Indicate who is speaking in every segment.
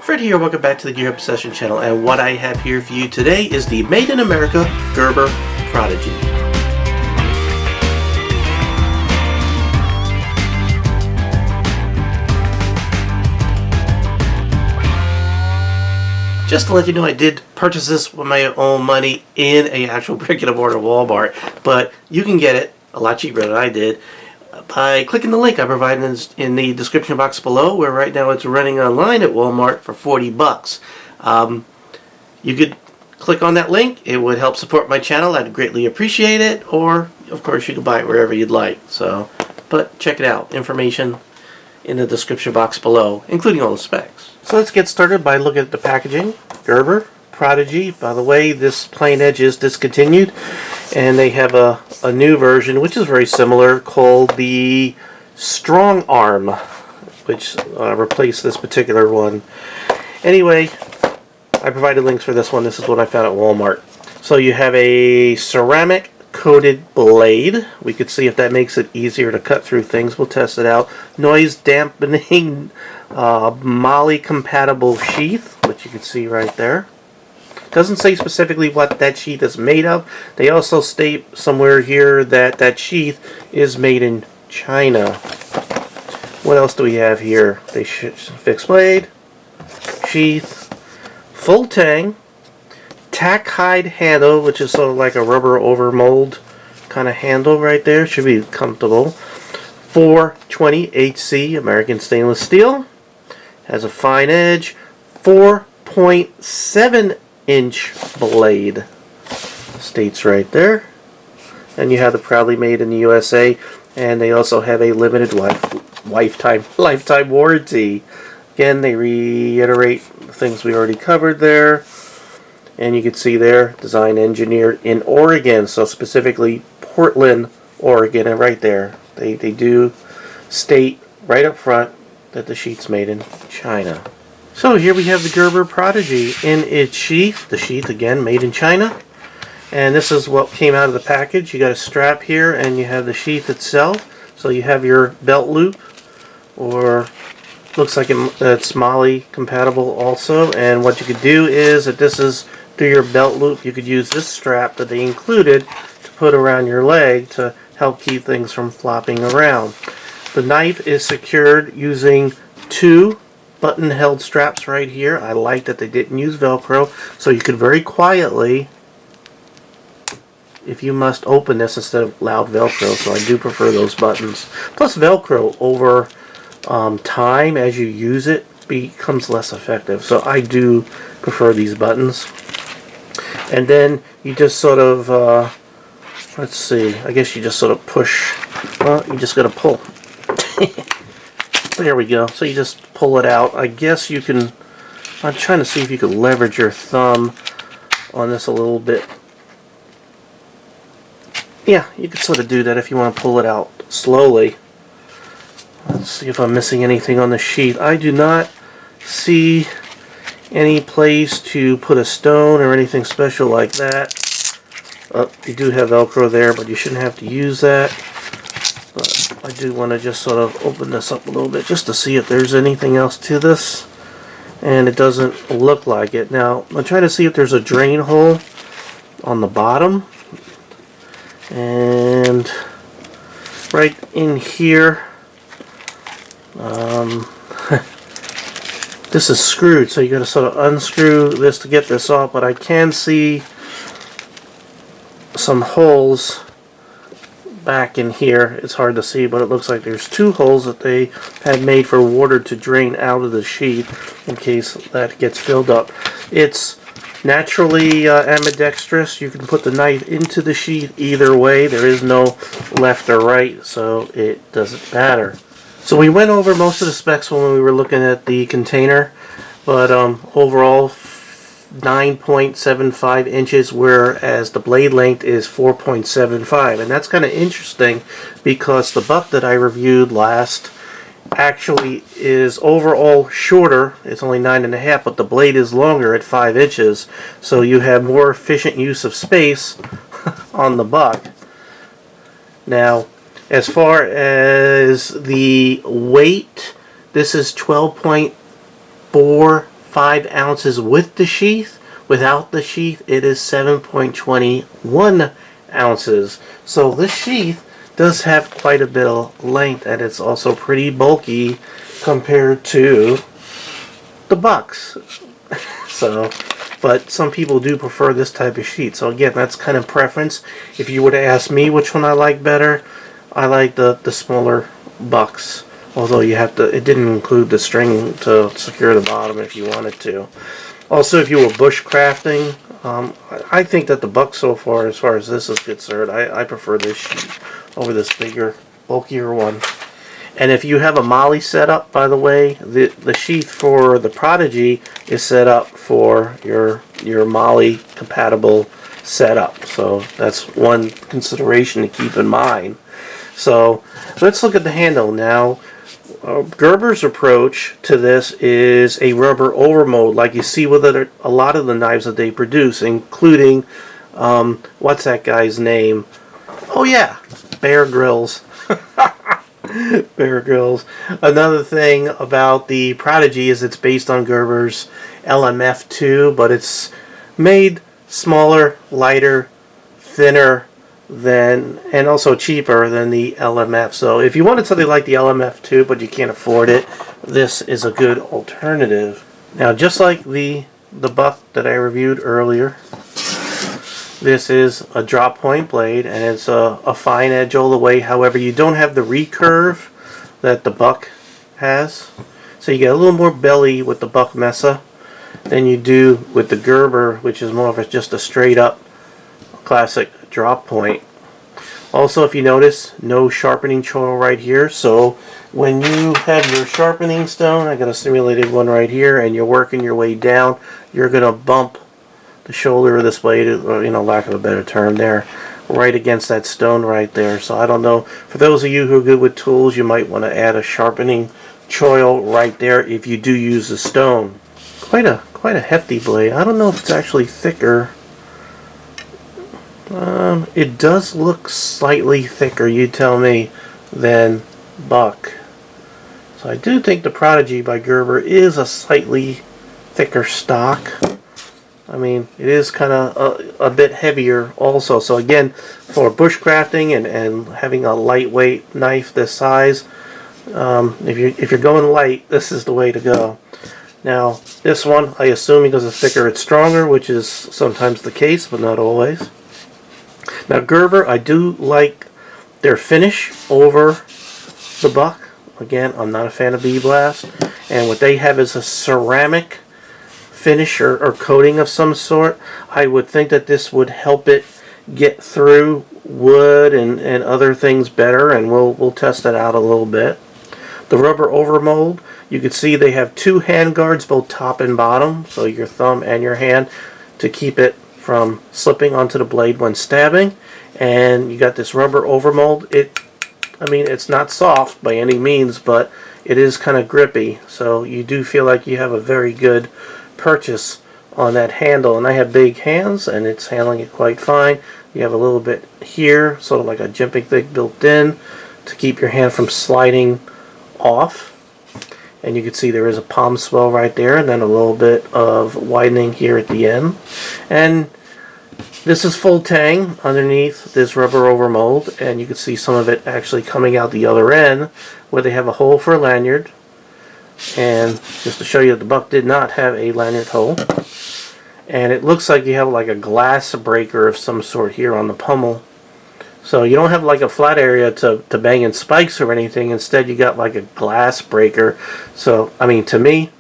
Speaker 1: Fred here, welcome back to the Gear Obsession channel, and what I have here for you today is the Made in America Gerber Prodigy. Just to let you know, I did purchase this with my own money in a actual brick and mortar Walmart, but you can get it a lot cheaper than I did by clicking the link I provided in the description box below, where right now it's running online at Walmart for 40 bucks. You could click on that link. It would help support my channel. I'd greatly appreciate it. Or, of course, you can buy it wherever you'd like. But check it out. Information in the description box below, including all the specs. So let's get started by looking at the packaging. Gerber Prodigy. By the way, this plain edge is discontinued, and they have a new version which is very similar called the Strong Arm, which replaced this particular one. Anyway, I provided links for this one. This is what I found at Walmart. So you have a ceramic coated blade. We could see if that makes it easier to cut through things. We'll test it out. Noise dampening MOLLE-compatible sheath, which you can see right there. Doesn't say specifically what that sheath is made of. They also state somewhere here that that sheath is made in China. What else do we have here? Fixed blade, sheath, full tang, tack hide handle, which is sort of like a rubber overmold kind of handle right there. Should be comfortable. 420 HC American stainless steel. Has a fine edge. 4.7 inch blade, states right there. And you have the proudly made in the USA, and they also have a limited lifetime warranty. Again, they reiterate the things we already covered there, and you can see there, designed engineered in Oregon, so specifically Portland, Oregon, and right there they do state right up front that the sheath's made in China. So here we have the Gerber Prodigy in its sheath. The sheath, again, made in China. And this is what came out of the package. You got a strap here, and you have the sheath itself. So you have your belt loop, or looks like it's MOLLE-compatible also. And what you could do is, if this is through your belt loop, you could use this strap that they included to put around your leg to help keep things from flopping around. The knife is secured using two button-held straps right here. I like that they didn't use Velcro, so you could very quietly, if you must, open this instead of loud Velcro, so I do prefer those buttons. Plus Velcro over time, as you use it, becomes less effective, so I do prefer these buttons. And then you just sort of, let's see, I guess you just sort of push, well, you just gotta pull. There we go. So you just pull it out. I guess you can, I'm trying to see if you can leverage your thumb on this a little bit. Yeah, you can sort of do that if you want to pull it out slowly. Let's see if I'm missing anything on the sheath. I do not see any place to put a stone or anything special like that. You do have Velcro there, but you shouldn't have to use that. But I do want to just sort of open this up a little bit just to see if there's anything else to this. And it doesn't look like it. Now, I'm trying to see if there's a drain hole on the bottom. And right in here, this is screwed, so you got to sort of unscrew this to get this off. But I can see some holes back in here. It's hard to see, but it looks like there's two holes that they had made for water to drain out of the sheath in case that gets filled up. It's naturally ambidextrous. You can put the knife into the sheath either way. There is no left or right, so it doesn't matter. So we went over most of the specs when we were looking at the container, but overall 9.75 inches, whereas the blade length is 4.75, and that's kind of interesting because the buck that I reviewed last actually is overall shorter. It's only 9.5, but the blade is longer at 5 inches, so you have more efficient use of space on the buck. Now, as far as the weight, this is 12.4 5 ounces with the sheath. Without the sheath, it is 7.21 ounces. So this sheath does have quite a bit of length, and it's also pretty bulky compared to the bucks. So, but some people do prefer this type of sheath. So again, that's kind of preference. If you were to ask me which one I like better, I like the smaller bucks. Although you have to, it didn't include the string to secure the bottom if you wanted to. Also, if you were bushcrafting, I think that the buck so far as this is concerned, I prefer this sheath over this bigger, bulkier one. And if you have a MOLLE setup, by the way, the sheath for the Prodigy is set up for your MOLLE-compatible setup. So that's one consideration to keep in mind. So let's look at the handle now. Gerber's approach to this is a rubber overmold, like you see with a lot of the knives that they produce, including, what's that guy's name? Oh yeah, Bear Grylls. Bear Grylls. Another thing about the Prodigy is it's based on Gerber's LMF II, but it's made smaller, lighter, thinner, and also cheaper than the LMF. So if you wanted something like the LMF II but you can't afford it, this is a good alternative. Now, just like the buck that I reviewed earlier, this is a drop point blade, and it's a fine edge all the way. However, you don't have the recurve that the buck has, so you get a little more belly with the buck Mesa than you do with the Gerber, which is more of just a straight up classic drop point. Also, if you notice, no sharpening choil right here. So when you have your sharpening stone, I got a simulated one right here, and you're working your way down, you're going to bump the shoulder of this blade, or, lack of a better term there, right against that stone right there. So I don't know, for those of you who are good with tools, you might want to add a sharpening choil right there if you do use the stone. Quite a hefty blade. I don't know if it's actually thicker. It does look slightly thicker, you tell me, than buck. So I do think the Prodigy by Gerber is a slightly thicker stock. I mean, it is kind of a bit heavier also. So again, for bushcrafting and having a lightweight knife this size, if you're going light, this is the way to go. Now, this one, I assume because it's thicker, it's stronger, which is sometimes the case, but not always. Now, Gerber, I do like their finish over the buck. Again, I'm not a fan of B-Blast. And what they have is a ceramic finish or coating of some sort. I would think that this would help it get through wood and other things better, and we'll test that out a little bit. The rubber overmold, you can see they have 2 hand guards, both top and bottom, so your thumb and your hand, to keep it from slipping onto the blade when stabbing. And you got this rubber overmold. It's not soft by any means, but it is kind of grippy, so you do feel like you have a very good purchase on that handle. And I have big hands, and it's handling it quite fine. You have a little bit here, sort of like a jimping thing built in to keep your hand from sliding off. And you can see there is a palm swell right there, and then a little bit of widening here at the end. And this is full Tang underneath this rubber overmold, and you can see some of it actually coming out the other end where they have a hole for a lanyard. And just to show you that the buck did not have a lanyard hole. And it looks like you have like a glass breaker of some sort here on the pommel. So you don't have like a flat area to bang in spikes or anything. Instead, you got like a glass breaker. So, I mean, to me,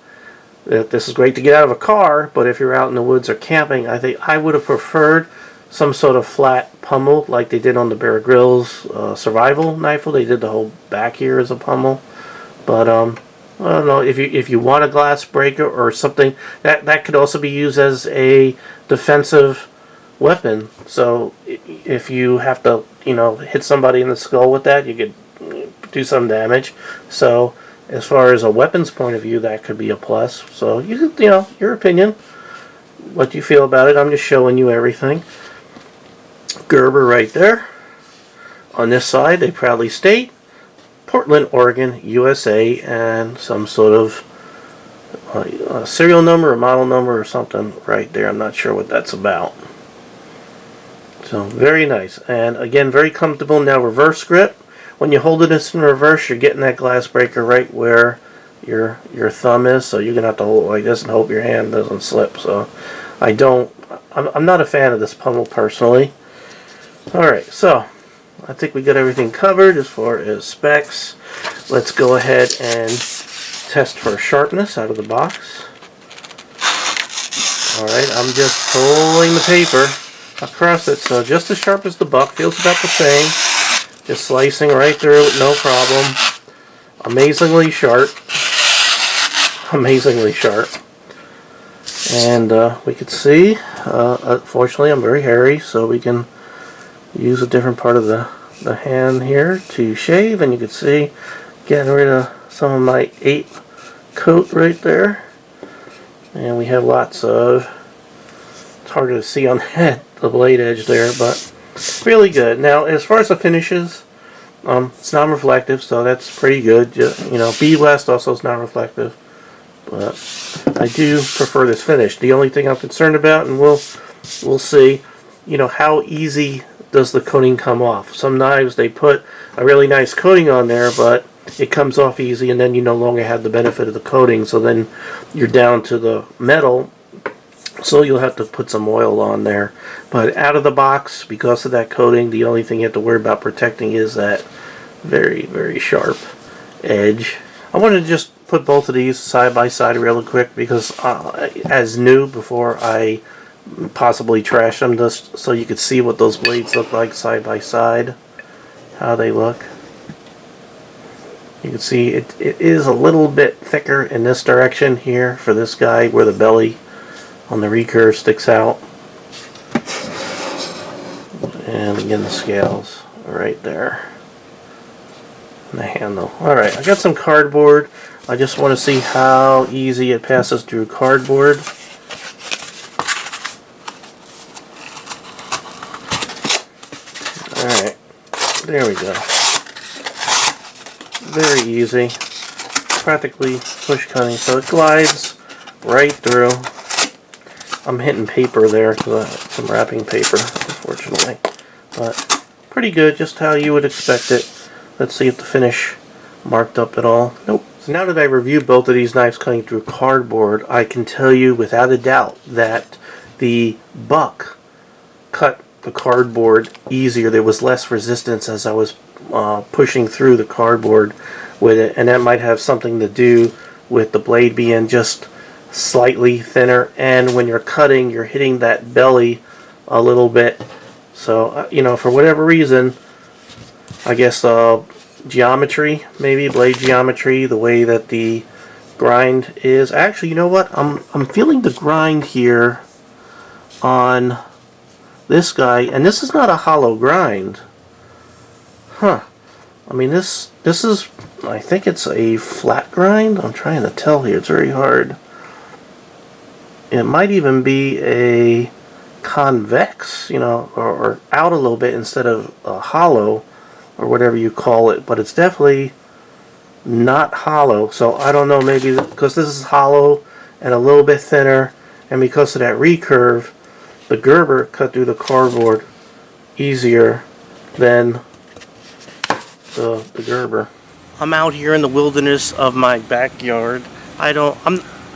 Speaker 1: this is great to get out of a car, but if you're out in the woods or camping, I think I would have preferred some sort of flat pummel like they did on the Bear Grylls survival knife. They did the whole back here as a pummel. But I don't know, if you want a glass breaker or something, that could also be used as a defensive weapon. So if you have to, hit somebody in the skull with that, you could do some damage. So as far as a weapons point of view, that could be a plus. So your opinion, what you feel about it. I'm just showing you everything. Gerber right there. On this side, they proudly state Portland, Oregon, USA, and some sort of a serial number, a model number, or something right there. I'm not sure what that's about. So very nice, and again, very comfortable. Now reverse grip. When you hold this in reverse, you're getting that glass breaker right where your thumb is. So you're gonna have to hold it like this and hope your hand doesn't slip. So I'm not a fan of this pummel personally. All right, so I think we got everything covered as far as specs. Let's go ahead and test for sharpness out of the box. All right, I'm just pulling the paper across it, so just as sharp as the buck, feels about the same. Just slicing right through it, no problem. Amazingly sharp. Amazingly sharp. And we could see, unfortunately I'm very hairy, so we can use a different part of the hand here to shave, and you can see getting rid of some of my 8 coat right there. And we have lots of, it's harder to see on the blade edge there, but really good. Now, as far as the finishes, it's non-reflective, so that's pretty good. Just, you know, Be West also is non-reflective, but I do prefer this finish. The only thing I'm concerned about, and we'll see, you know, how easy does the coating come off. Some knives, they put a really nice coating on there, but it comes off easy, and then you no longer have the benefit of the coating, so then you're down to the metal. So you'll have to put some oil on there. But out of the box, because of that coating, the only thing you have to worry about protecting is that very, very sharp edge. I wanted to just put both of these side by side real quick because as new, before I possibly trash them, just so you could see what those blades look like side by side, how they look. You can see it is a little bit thicker in this direction here for this guy, where the belly on the recurve sticks out. And again, the scales are right there. And the handle. Alright, I got some cardboard. I just want to see how easy it passes through cardboard. Alright, there we go. Very easy. Practically push cutting, so it glides right through. I'm hitting paper there because I have some wrapping paper, unfortunately. But pretty good, just how you would expect it. Let's see if the finish marked up at all. Nope. So now that I reviewed both of these knives cutting through cardboard, I can tell you without a doubt that the buck cut the cardboard easier. There was less resistance as I was pushing through the cardboard with it, and that might have something to do with the blade being just slightly thinner, and when you're cutting, you're hitting that belly a little bit. So you know, for whatever reason, I guess geometry, maybe blade geometry, the way that the grind is. Actually, you know what? I'm feeling the grind here on this guy, and this is not a hollow grind. Huh. I mean, this is, I think it's a flat grind. I'm trying to tell here. It's very hard. It might even be a convex, you know, or out a little bit instead of a hollow, or whatever you call it. But it's definitely not hollow. So I don't know, maybe because this is hollow and a little bit thinner, and because of that recurve, the Gerber cut through the cardboard easier than the Gerber. I'm out here in the wilderness of my backyard.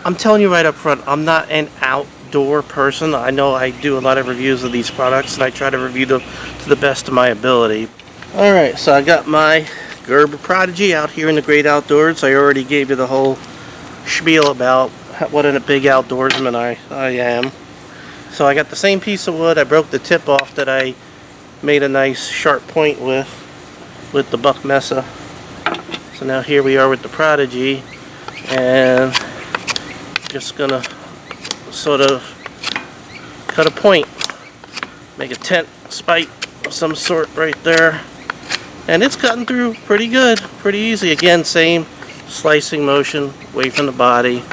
Speaker 1: I'm telling you right up front, I'm not an outdoor person. I know I do a lot of reviews of these products, and I try to review them to the best of my ability. Alright, so I got my Gerber Prodigy out here in the great outdoors. I already gave you the whole spiel about what a big outdoorsman I am. So I got the same piece of wood. I broke the tip off that I made a nice sharp point with the buck mesa. So now here we are with the Prodigy, and just gonna sort of cut a point, make a tent spike of some sort right there, and it's cutting through pretty good, pretty easy. Again, same slicing motion away from the body,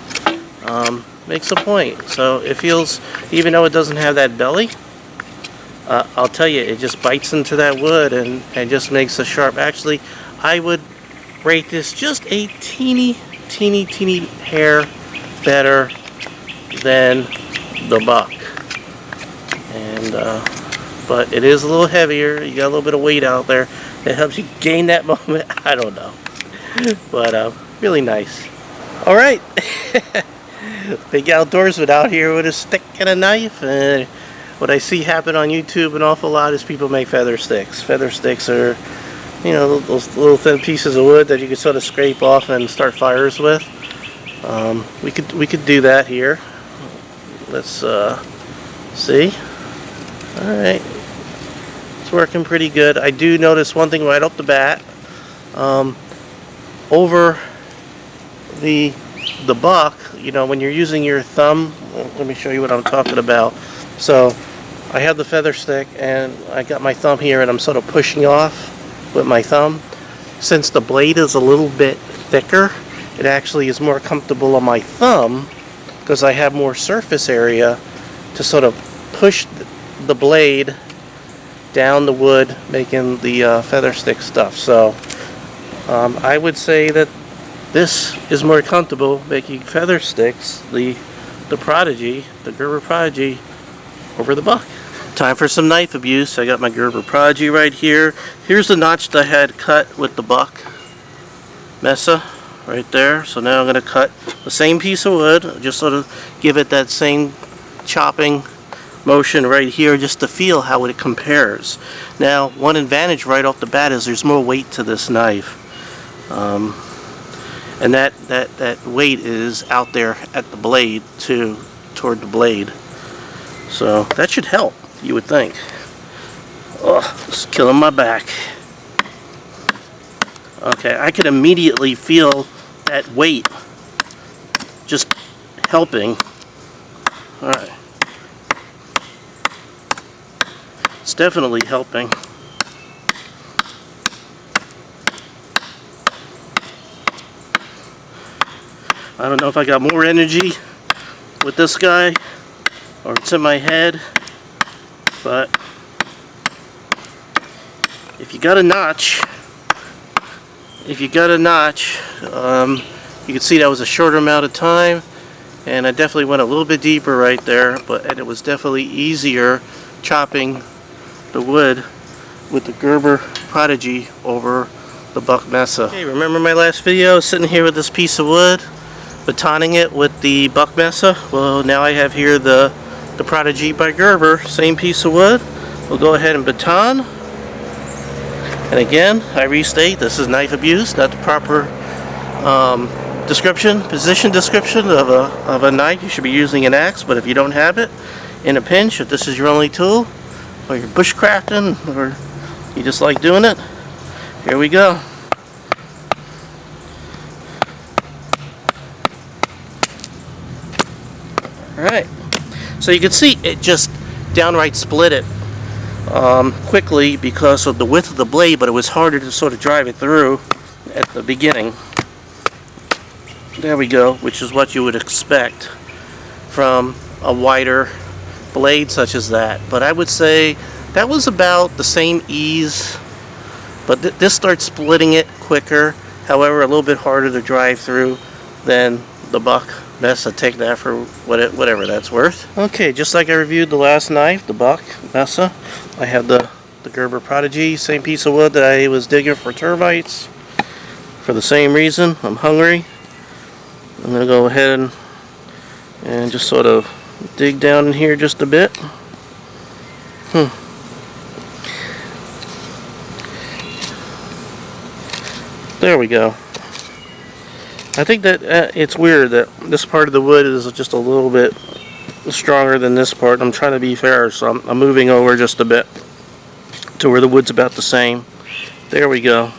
Speaker 1: makes a point. So it feels, even though it doesn't have that belly, I'll tell you, it just bites into that wood and just makes a sharp. Actually, I would rate this just a teeny hair better than the buck. And but it is a little heavier. You got a little bit of weight out there. It helps you gain that moment. I don't know, but really nice. All right, big outdoorsman out here with a stick and a knife. And what I see happen on YouTube an awful lot is people make feather sticks. Feather sticks are, you know, those little thin pieces of wood that you can sort of scrape off and start fires with. We could do that here. Let's see. All right, it's working pretty good. I do notice one thing right off the bat. Over the buck, you know, when you're using your thumb, let me show you what I'm talking about. So I have the feather stick and I got my thumb here and I'm sort of pushing off with my thumb. Since the blade is a little bit thicker, it actually is more comfortable on my thumb because I have more surface area to sort of push the blade down the wood, making the feather stick stuff. So I would say that this is more comfortable making feather sticks, the Prodigy, the Gerber Prodigy, over the buck. Time for some knife abuse. I got my Gerber Prodigy right here. Here's the notch that I had cut with the buck Mesa right there. So now I'm going to cut the same piece of wood, just sort of give it that same chopping motion right here just to feel how it compares. Now, one advantage right off the bat is there's more weight to this knife. And that weight is out there at the blade too, toward the blade. So that should help, you would think. Oh, it's killing my back. Okay, I could immediately feel that weight just helping. Alright. It's definitely helping. I don't know if I got more energy with this guy or it's in my head, but if you got a notch, you can see that was a shorter amount of time, and I definitely went a little bit deeper right there, and it was definitely easier chopping the wood with the Gerber Prodigy over the buck Mesa. Okay, remember my last video, sitting here with this piece of wood, batoning it with the buck Mesa? Well, now I have here the Prodigy by Gerber, same piece of wood. We'll go ahead and baton. And again, I restate, this is knife abuse, not the proper position description of a knife. You should be using an axe, but if you don't have it, in a pinch, if this is your only tool, or you're bushcrafting, or you just like doing it, here we go. Alright, so you can see it just downright split it quickly because of the width of the blade, but it was harder to sort of drive it through at the beginning. There we go, which is what you would expect from a wider blade such as that. But I would say that was about the same ease, but this starts splitting it quicker, however a little bit harder to drive through than the buck Mesa. Take that for whatever that's worth. Okay, just like I reviewed the last knife, the buck Mesa, I have the Gerber Prodigy, same piece of wood that I was digging for termites for the same reason. I'm hungry. I'm going to go ahead and just sort of dig down in here just a bit. There we go. I think that it's weird that this part of the wood is just a little bit stronger than this part. I'm trying to be fair, so I'm moving over just a bit to where the wood's about the same. There we go.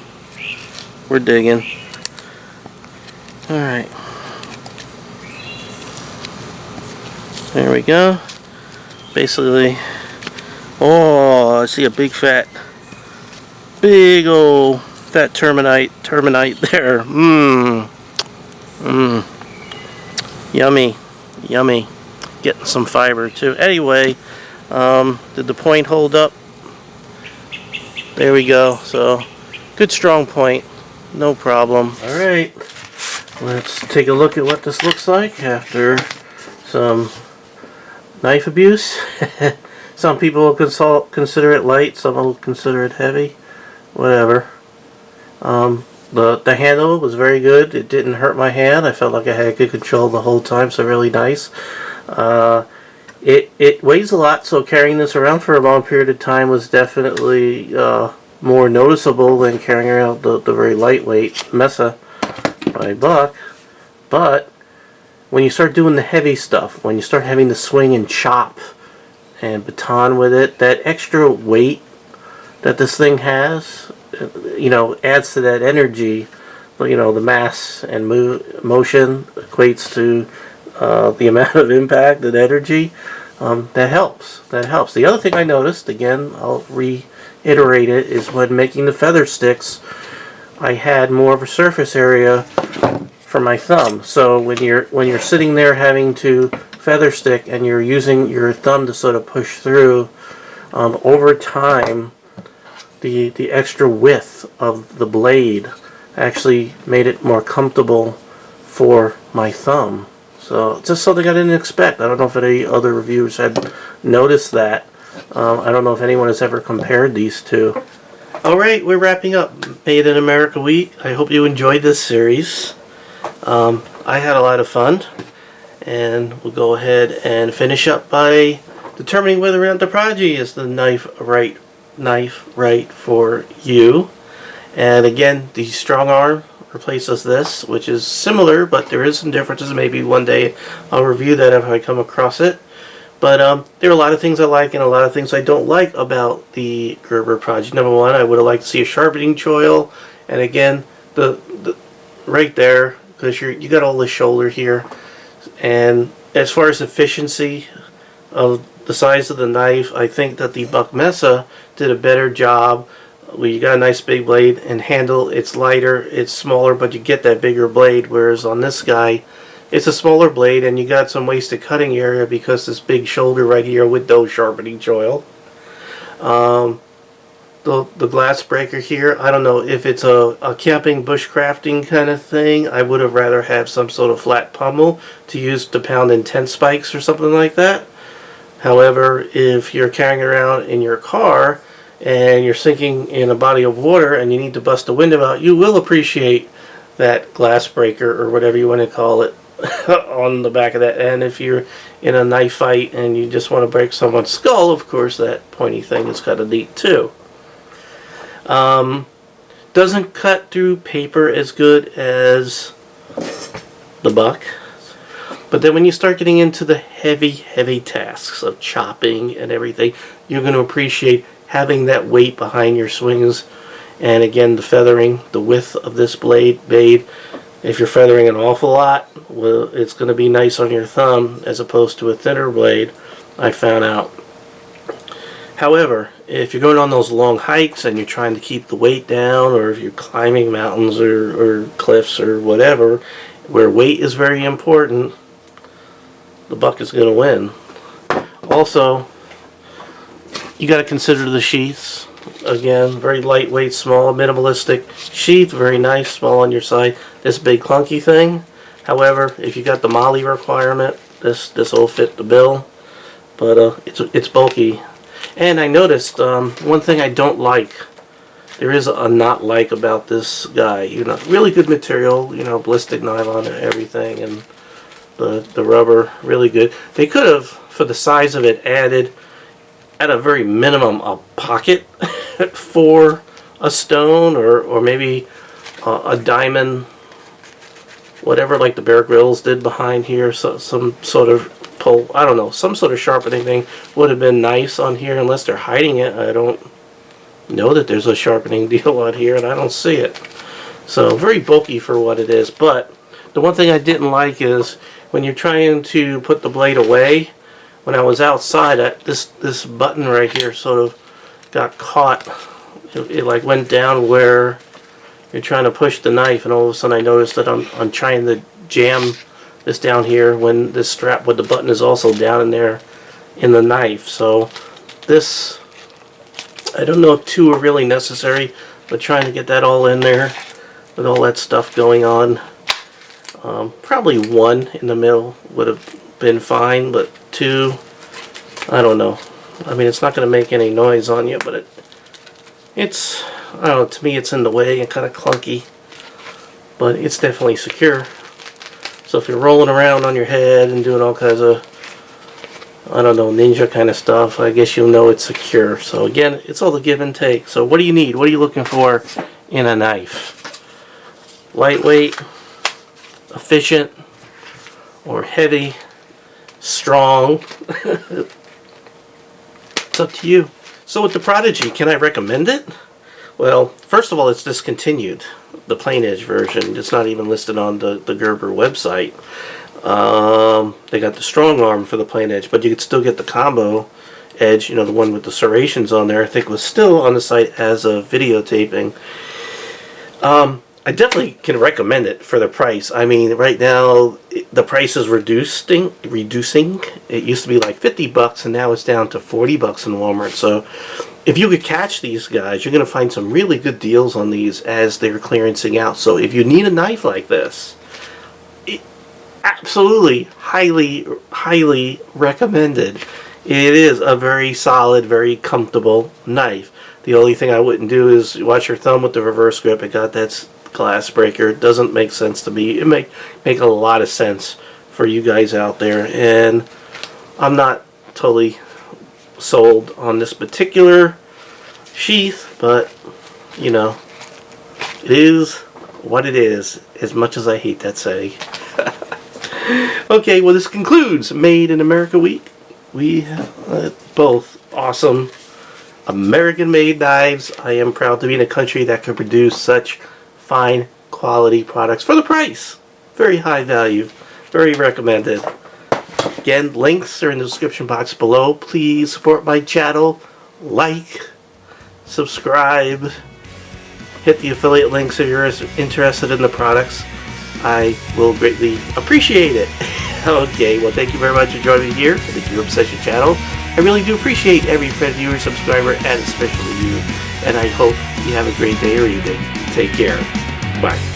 Speaker 1: We're digging. Alright. There we go. Basically, oh, I see a big old fat termite there. Yummy, yummy. Getting some fiber too. Anyway, did the point hold up? There we go. So, good strong point. No problem. Alright. let's take a look at what this looks like after some knife abuse. Some people will consider it light, some will consider it heavy, whatever. The handle was very good. It didn't hurt my hand. I felt like I had good control the whole time, so really nice. It weighs a lot, so carrying this around for a long period of time was definitely more noticeable than carrying around the very lightweight Mesa by Buck. But when you start doing the heavy stuff, when you start having to swing and chop and baton with it, that extra weight that this thing has, adds to that energy. The mass and motion equates to the amount of impact and energy. That helps. The other thing I noticed, again, I'll reiterate it, is when making the feather sticks, I had more of a surface area for my thumb. So when you're sitting there having to feather stick and you're using your thumb to sort of push through, over time, the extra width of the blade actually made it more comfortable for my thumb. So just something I didn't expect. I don't know if any other reviewers had noticed that. I don't know if anyone has ever compared these two. Alright, we're wrapping up Made in America Week. I hope you enjoyed this series. I had a lot of fun. And we'll go ahead and finish up by determining whether or not the Prodigy is the knife right for you. And again, the strong arm replaces this, which is similar, but there is some differences. Maybe one day I'll review that if I come across it. But there are a lot of things I like and a lot of things I don't like about the Gerber Prodigy. Number one, I would have liked to see a sharpening choil, and again, the right there, because you got all the shoulder here. And as far as efficiency of the size of the knife, I think that the Buck Mesa did a better job. Well, you got a nice big blade and handle. It's lighter, it's smaller, but you get that bigger blade. Whereas on this guy, it's a smaller blade, and you got some wasted cutting area because this big shoulder right here with no sharpening choil. The glass breaker here, I don't know if it's a camping bushcrafting kind of thing. I would have rather have some sort of flat pommel to use to pound in tent spikes or something like that. However, if you're carrying around in your car and you're sinking in a body of water and you need to bust a window out, you will appreciate that glass breaker or whatever you want to call it on the back of that. And if you're in a knife fight and you just want to break someone's skull, of course that pointy thing is kind of neat too. Doesn't cut through paper as good as the Buck. But then when you start getting into the heavy tasks of chopping and everything, you're going to appreciate having that weight behind your swings. And again, the feathering, the width of this blade made, if you're feathering an awful lot, well, it's going to be nice on your thumb as opposed to a thinner blade, I found out. However, if you're going on those long hikes and you're trying to keep the weight down, or if you're climbing mountains or cliffs or whatever, where weight is very important, the Buck is going to win. Also, you got to consider the sheaths. Again, very lightweight, small, minimalistic sheath, very nice, small on your side. This big clunky thing. However, if you got the MOLLE requirement, this will fit the bill. But it's bulky. And I noticed one thing I don't like. There is a not like about this guy. Really good material. Ballistic nylon and everything, and the rubber really good. They could have, for the size of it, added at a very minimum a pocket for a stone, or maybe a diamond, whatever, like the Bear Grylls did behind here. So some sort of pull, I don't know, some sort of sharpening thing would have been nice on here. Unless they're hiding it, I don't know that there's a sharpening deal on here, and I don't see it. So very bulky for what it is. But the one thing I didn't like is when you're trying to put the blade away. When I was outside, this button right here sort of got caught. It like went down where you're trying to push the knife, and all of a sudden I noticed that I'm trying to jam this down here when this strap with the button is also down in there in the knife. So this, I don't know if two are really necessary, but trying to get that all in there with all that stuff going on. Probably 1 in the middle would have been fine, but 2, I don't know. I mean, it's not going to make any noise on you, but it's, I don't know, to me it's in the way and kind of clunky, but it's definitely secure. So if you're rolling around on your head and doing all kinds of, I don't know, ninja kind of stuff, I guess you'll know it's secure. So again, it's all the give and take. So what do you need? What are you looking for in a knife? Lightweight, efficient, or heavy, strong? It's up to you. So with the Prodigy, can I recommend it? Well, first of all, it's discontinued. The plain edge version. It's not even listed on the Gerber website. They got the strong arm for the plain edge, but you could still get the combo edge, you know, the one with the serrations on there. I think it was still on the site as a videotaping. I definitely can recommend it for the price. I mean, right now the price is reducing. It used to be like $50 and now it's down to $40 in Walmart. So if you could catch these guys, you're going to find some really good deals on these as they're clearancing out. So if you need a knife like this, absolutely, highly recommended. It is a very solid, very comfortable knife. The only thing I wouldn't do is watch your thumb with the reverse grip. It got that glass breaker. It doesn't make sense to me. It make a lot of sense for you guys out there, and I'm not totally sold on this particular sheath, but you know, it is what it is, as much as I hate that saying. Okay, well, this concludes Made in America Week. We both awesome American-made knives. I am proud to be in a country that can produce such fine quality products for the price. Very high value. Very recommended. Again, links are in the description box below. Please support my channel. Like, subscribe, hit the affiliate links if you're interested in the products. I will greatly appreciate it. Okay, well, thank you very much for joining me here at the Gear Obsession channel. I really do appreciate every friend, viewer, subscriber, and especially you. And I hope you have a great day or evening. Take care. Bye.